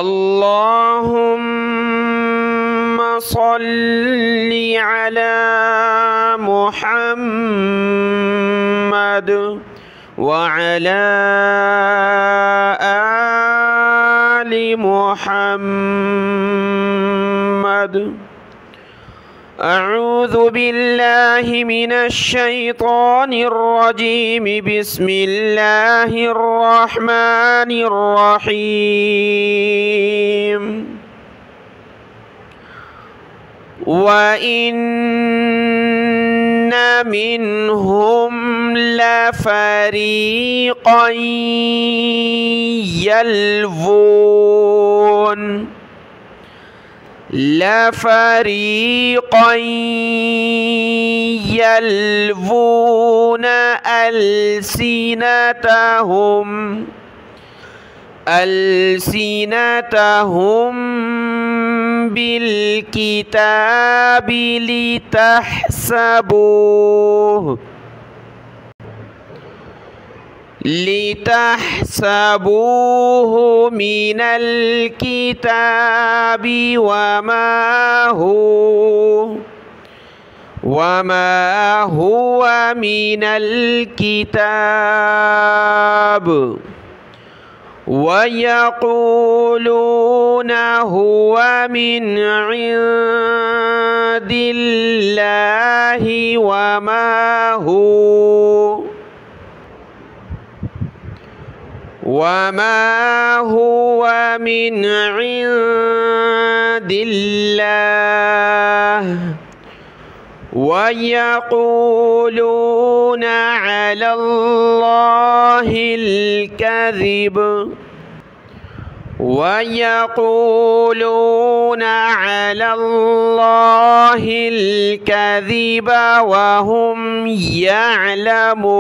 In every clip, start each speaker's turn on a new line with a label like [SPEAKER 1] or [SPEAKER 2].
[SPEAKER 1] اللهم صل على محمد وعلى آل محمد. أعوذ بالله من الشيطان الرجيم. بسم الله الرحمن الرحيم. وإن منهم لفريقا يلوون ألسنتهم بالكتاب لتحسبوه من الكتاب وما هو من الكتاب، ويقولون هو من عند الله وما هو من عند الله، ويقولون على الله الكذب وهم يعلمون.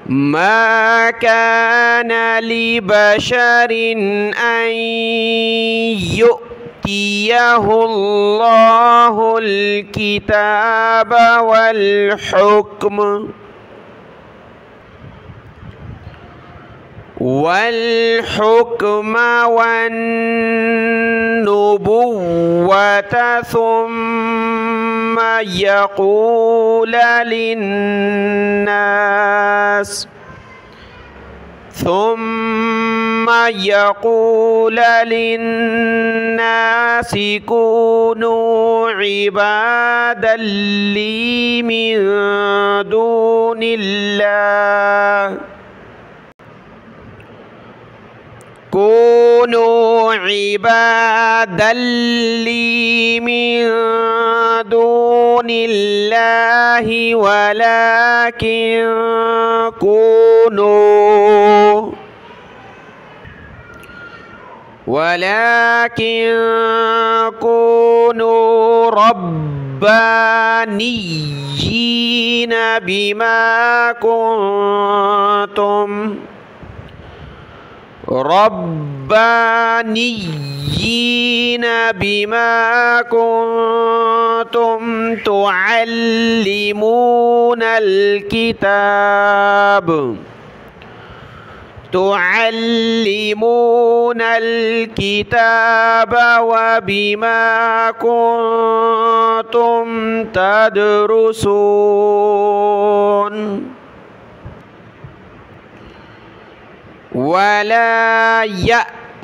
[SPEAKER 1] ما كان لبشر أن يؤتيه الله الكتاب والحكم والنبوة ثم يقول للناس كونوا عبادا لي من دون الله، ولكن كونوا ربانيين بما كنتم تعلمون الكتاب وبما كنتم تدرسون. ولا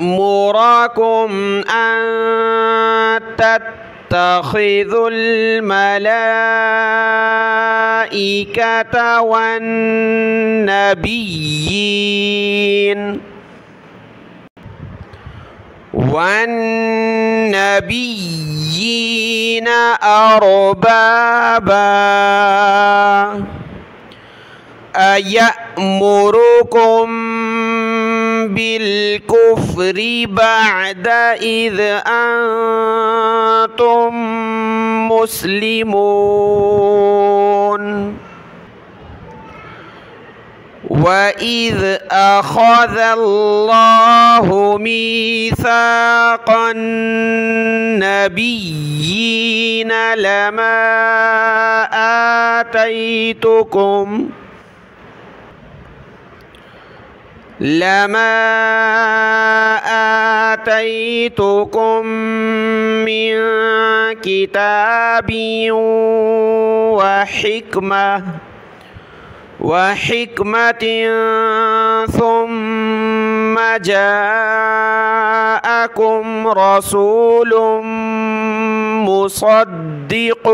[SPEAKER 1] يأمركم أن تتخذوا الملائكة والنبيين أربابا. أيأمركم بالكفر بعد إذ أنتم مسلمون. وإذ أخذ الله ميثاق النبيين لما لما آتيتكم من كتاب وحكمة ثم جاءكم رسول مصدق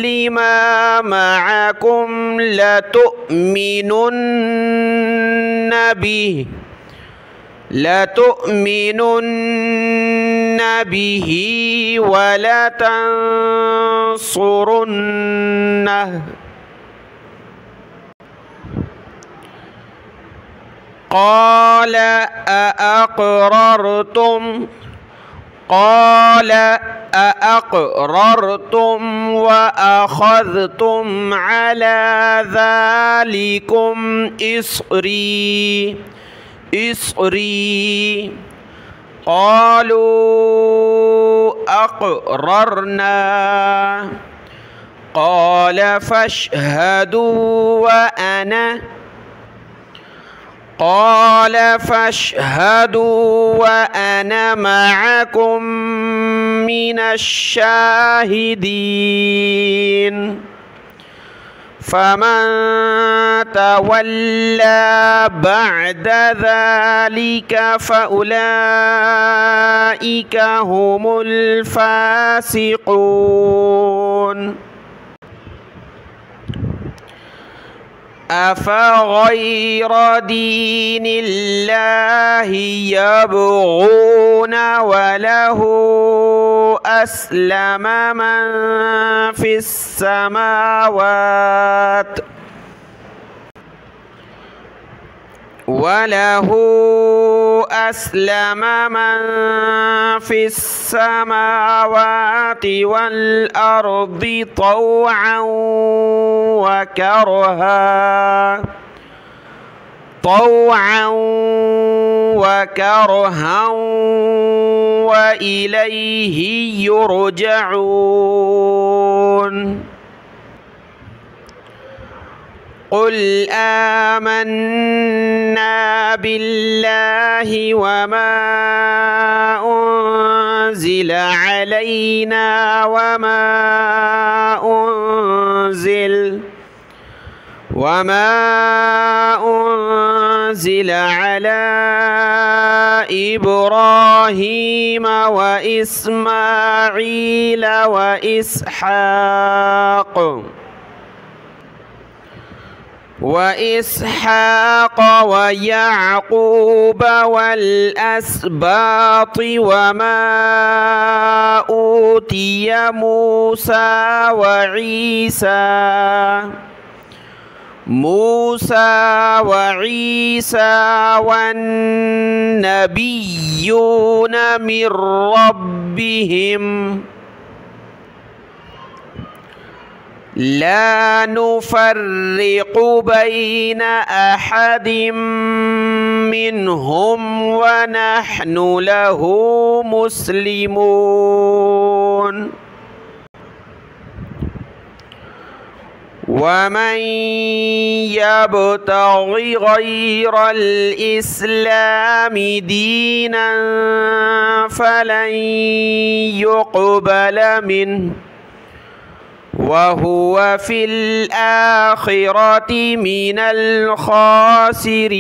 [SPEAKER 1] لما معكم لتؤمنن به ولتنصرنه قال أأقررتم وأخذتم على ذلكم إصري قالوا أقررنا قال فاشهدوا وأنا معكم من الشاهدين فمن تولى بعد ذلك فأولئك هم الفاسقون أفغير دين الله يبغون وله أسلم من في السماوات والأرض طوعا وكرها وإليه يرجعون قل آمنا بالله وما أنزل علينا وما أنزل على إبراهيم وإسماعيل وإسحاق ويعقوب والأسباط وما أوتي موسى وعيسى والنبيون من ربهم لا نفرق بين أحد منهم ونحن له مسلمون ومن يبتغ غير الإسلام دينا فلن يقبل منه وهو في الآخرة من الخاسرين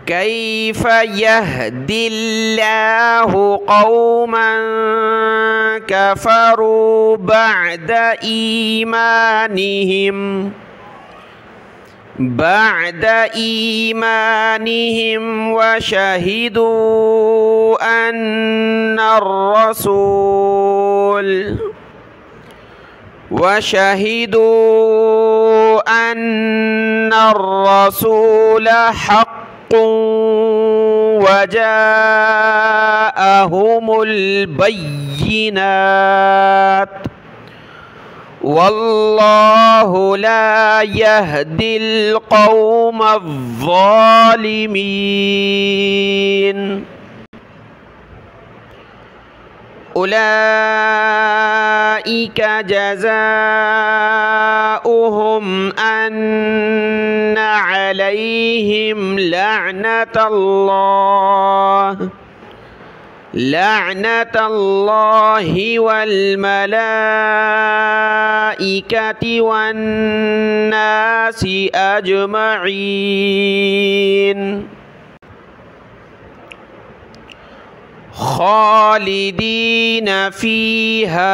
[SPEAKER 1] كيف يهدي الله قوما كفروا بعد إيمانهم وشهدوا أن الرسول حق وجاءهم البينات والله لا يهدي القوم الظالمين. أولئك جزاؤهم أن عليهم لعنة الله والملائكة والناس أجمعين خالدين فيها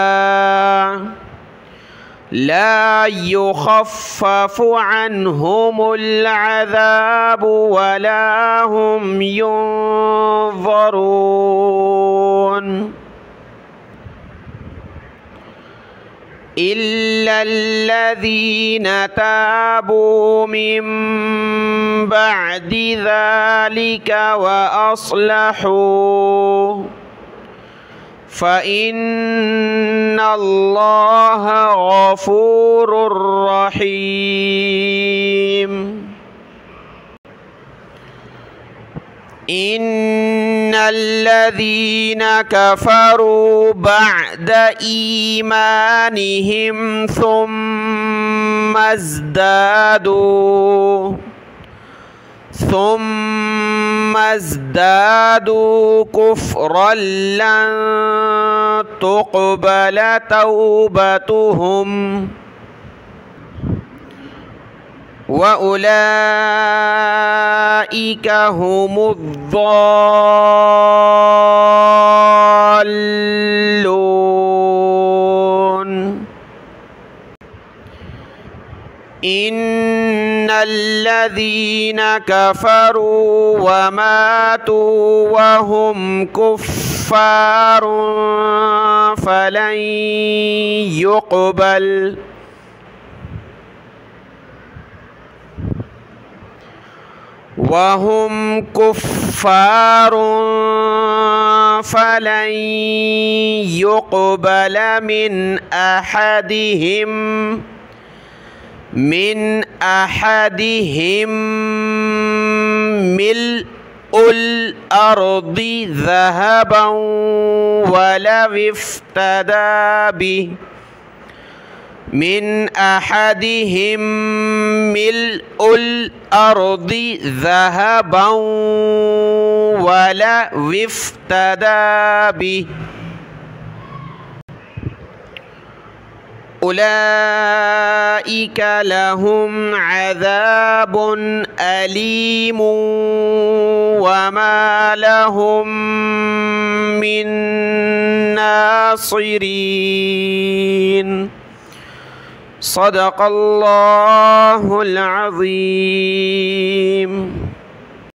[SPEAKER 1] لا يخفف عنهم العذاب ولا هم ينظرون إلا الذين تابوا من بعد ذلك وأصلحوا فإن الله غفور رحيم إن الذين كفروا بعد إيمانهم ثم ازدادوا كفرا لن تقبل توبتهم وأولئك هم الضالون إن الذين كفروا وماتوا وهم كفار فلن يقبل من أحدهم ملء الأرض ذهبا ولو افتدى به أولئك لهم عذاب أليم وما لهم من ناصرين صدق الله العظيم.